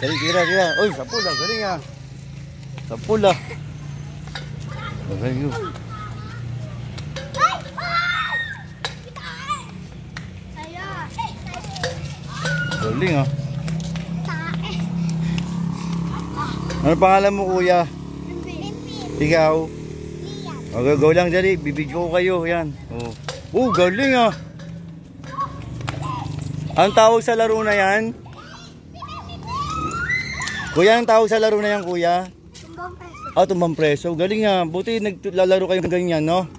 Dali, tira. Uy, sa pula, galing ah. Sa pula. Okay, yun. Galing ah. Ano pangalan mo, kuya? Ikaw? Okay, go lang dali. Bibidyo ko kayo. Yan. Oh, galing ah. Anong tawag sa laro na yan? Kuya, anong tawag sa laro na yan, kuya? Tumbang preso. Ah, tumbang preso. Galing ah. Buti naglalaro kayo ganyan, no?